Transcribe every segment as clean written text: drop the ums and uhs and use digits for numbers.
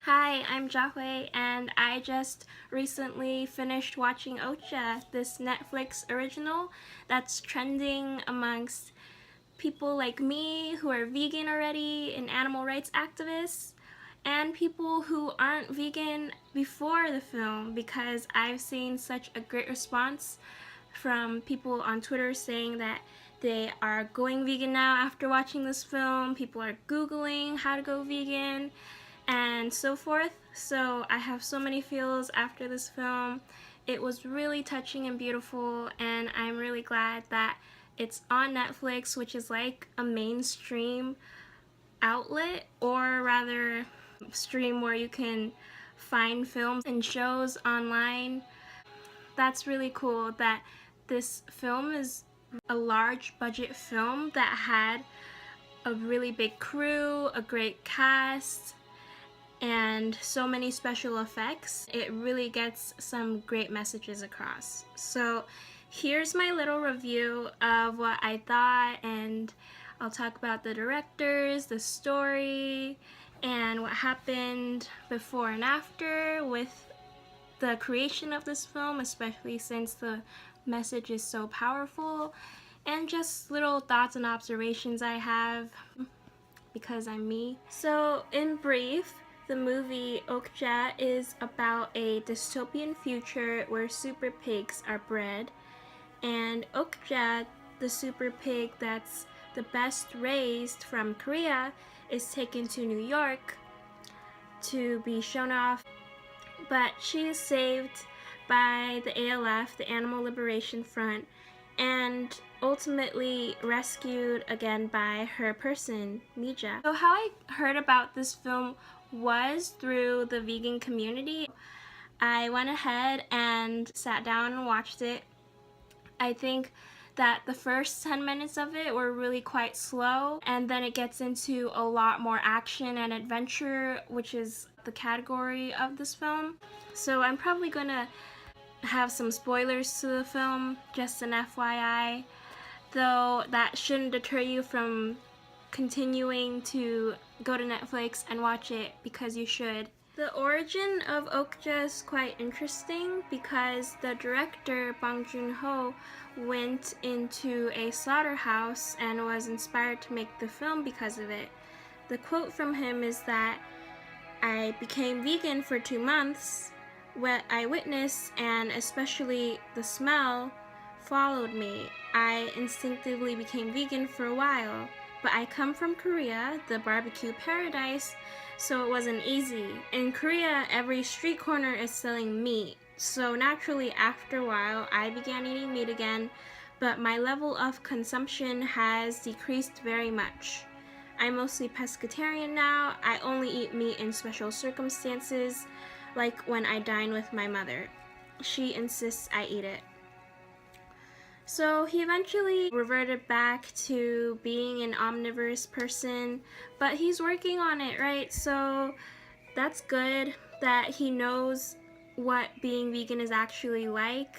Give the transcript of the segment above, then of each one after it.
Hi, I'm Jahui, and I just recently finished watching Okja, this Netflix original that's trending amongst people like me who are vegan already and animal rights activists, and people who aren't vegan before the film, because I've seen such a great response from people on Twitter saying that they are going vegan now after watching this film. People are Googling how to go vegan and so forth. So I have so many feels after this film. It was really touching and beautiful, and I'm really glad that it's on Netflix, which is like a mainstream outlet, or rather stream where you can find films and shows online. That's really cool that this film is a large budget film that had a really big crew, a great cast, and so many special effects. It really gets some great messages across. So here's my little review of what I thought, and I'll talk about the directors, the story, and what happened before and after with the creation of this film, especially since the message is so powerful, and just little thoughts and observations I have because I'm me. So in brief, the movie Okja is about a dystopian future where super pigs are bred, and Okja, the super pig that's the best raised from Korea, is taken to New York to be shown off, but she is saved by the ALF, the Animal Liberation Front, and ultimately rescued again by her person, Mija. So how I heard about this film was through the vegan community. I went ahead and sat down and watched it. I think that the first 10 minutes of it were really quite slow, and then it gets into a lot more action and adventure, which is the category of this film. So I'm probably gonna have some spoilers to the film, just an FYI, though that shouldn't deter you from continuing to go to Netflix and watch it, because you should. The origin of Okja is quite interesting because the director Bong Joon-ho went into a slaughterhouse and was inspired to make the film because of it. The quote from him is that, "I became vegan for 2 months. What I witnessed, and especially the smell, followed me. I instinctively became vegan for a while. But I come from Korea, the barbecue paradise, so it wasn't easy. In Korea, every street corner is selling meat. So naturally, after a while, I began eating meat again, but my level of consumption has decreased very much. I'm mostly pescatarian now. I only eat meat in special circumstances, like when I dine with my mother. She insists I eat it." So he eventually reverted back to being an omnivorous person, but he's working on it, right? So that's good that he knows what being vegan is actually like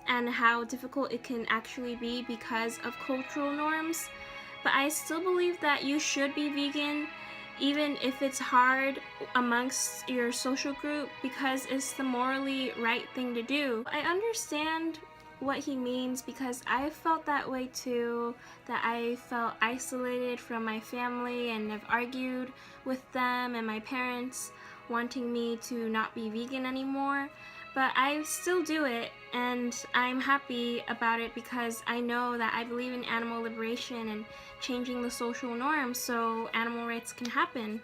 and how difficult it can actually be because of cultural norms. But I still believe that you should be vegan even if it's hard amongst your social group, because it's the morally right thing to do. I understand what he means because I felt that way too, that I felt isolated from my family and have argued with them and my parents wanting me to not be vegan anymore. But I still do it, and I'm happy about it because I know that I believe in animal liberation and changing the social norms so animal rights can happen.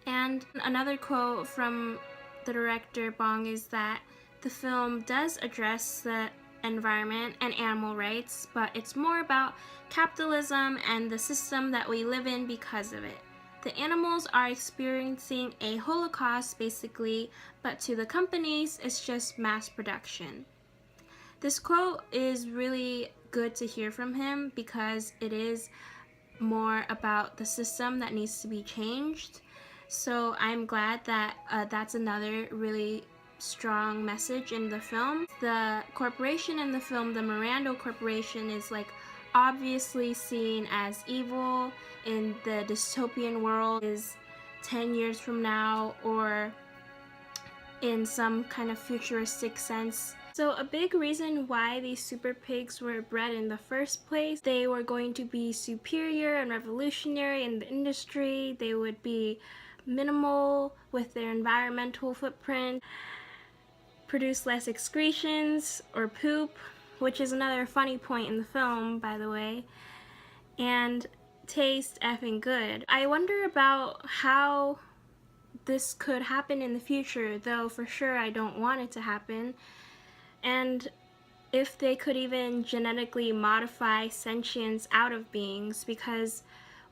And another quote from the director Bong is that the film does address the environment and animal rights, but it's more about capitalism and the system that we live in because of it. The animals are experiencing a holocaust basically, but to the companies it's just mass production. This quote is really good to hear from him because it is more about the system that needs to be changed. So I'm glad that that's another really strong message in the film. The corporation in the film, the Miranda Corporation, is like obviously seen as evil in the dystopian world, is 10 years from now or in some kind of futuristic sense. So a big reason why these super pigs were bred in the first place, they were going to be superior and revolutionary in the industry. They would be minimal with their environmental footprint, produce less excretions or poop, which is another funny point in the film, by the way, and taste effing good. I wonder about how this could happen in the future, though for sure I don't want it to happen, and if they could even genetically modify sentience out of beings, because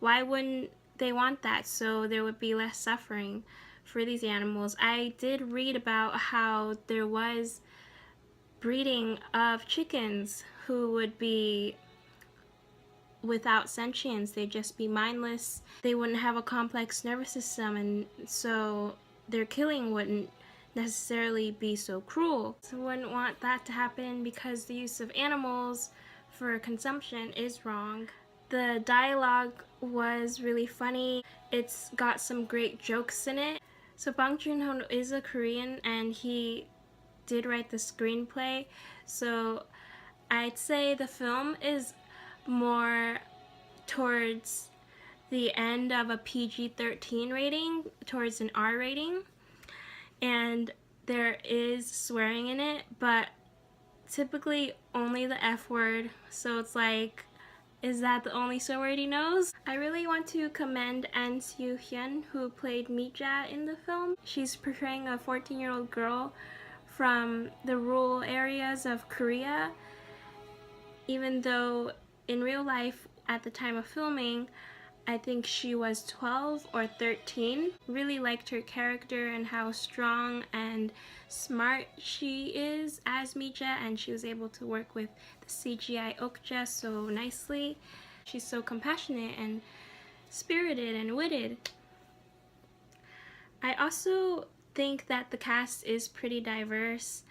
why wouldn't they want that? So there would be less suffering for these animals. I did read about how there was breeding of chickens who would be without sentience. They'd just be mindless. They wouldn't have a complex nervous system, and so their killing wouldn't necessarily be so cruel. So I wouldn't want that to happen because the use of animals for consumption is wrong. The dialogue was really funny. It's got some great jokes in it. So Bong Joon-ho is a Korean and he did write the screenplay. So I'd say the film is more towards the end of a PG-13 rating, towards an R rating. And there is swearing in it, but typically only the F word. So it's like, is that the only swear word he knows? I really want to commend An Soo-hyun, who played Mija in the film. She's portraying a 14-year-old girl from the rural areas of Korea, even though in real life at the time of filming, I think she was 12 or 13. Really liked her character and how strong and smart she is as Mija, and she was able to work with the CGI Okja so nicely. She's so compassionate and spirited and witted. I also think that the cast is pretty diverse.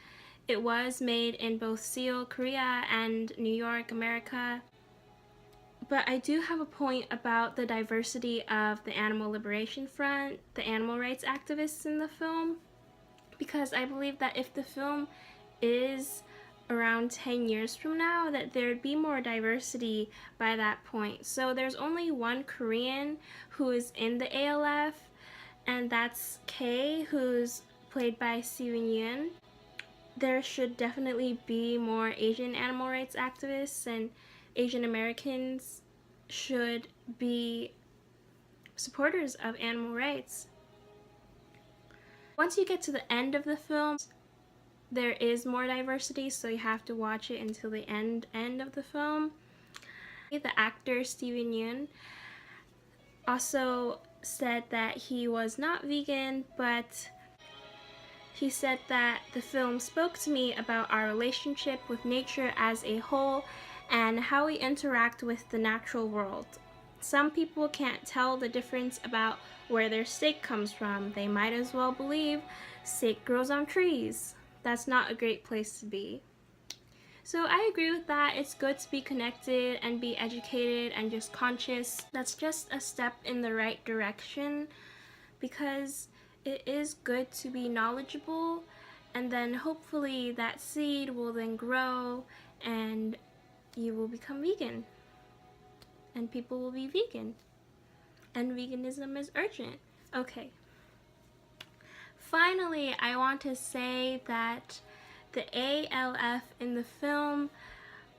It was made in both Seoul, Korea, and New York, America. But I do have a point about the diversity of the Animal Liberation Front, the animal rights activists in the film, because I believe that if the film is around 10 years from now, that there'd be more diversity by that point. So there's only one Korean who is in the ALF, and that's Kay, who's played by Siwon Yoon. There should definitely be more Asian animal rights activists, and Asian Americans should be supporters of animal rights. Once you get to the end of the film, there is more diversity, so you have to watch it until the end of the film. The actor Siwon Yoon also said that he was not vegan, but he said that the film spoke to me about our relationship with nature as a whole and how we interact with the natural world. Some people can't tell the difference about where their steak comes from. They might as well believe steak grows on trees. That's not a great place to be. So I agree with that. It's good to be connected and be educated and just conscious. That's just a step in the right direction, because it is good to be knowledgeable, and then hopefully that seed will then grow and you will become vegan and people will be vegan, and veganism is urgent. Okay. Finally, I want to say that the ALF in the film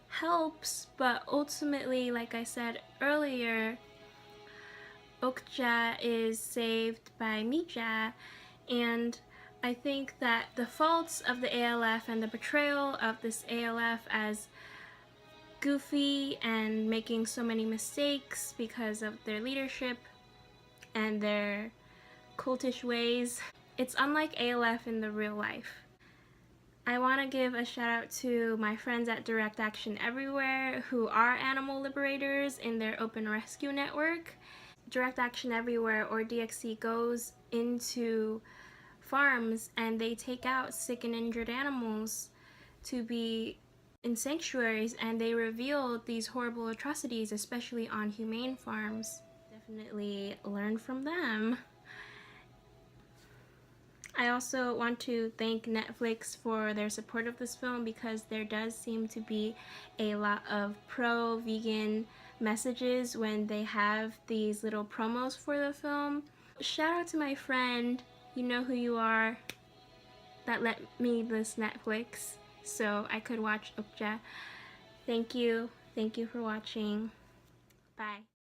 helps, but ultimately, like I said earlier, Okja is saved by Mija, and I think that the faults of the ALF and the portrayal of this ALF as goofy and making so many mistakes because of their leadership and their cultish ways, it's unlike ALF in the real life. I want to give a shout out to my friends at Direct Action Everywhere, who are animal liberators in their open rescue network. Direct Action Everywhere, or DXC, goes into farms and they take out sick and injured animals to be in sanctuaries, and they reveal these horrible atrocities, especially on humane farms. Definitely learn from them. I also want to thank Netflix for their support of this film because there does seem to be a lot of pro-vegan messages when they have these little promos for the film. Shout out to my friend, you know who you are, that let me this Netflix so I could watch Okja. Thank you. Thank you for watching. Bye.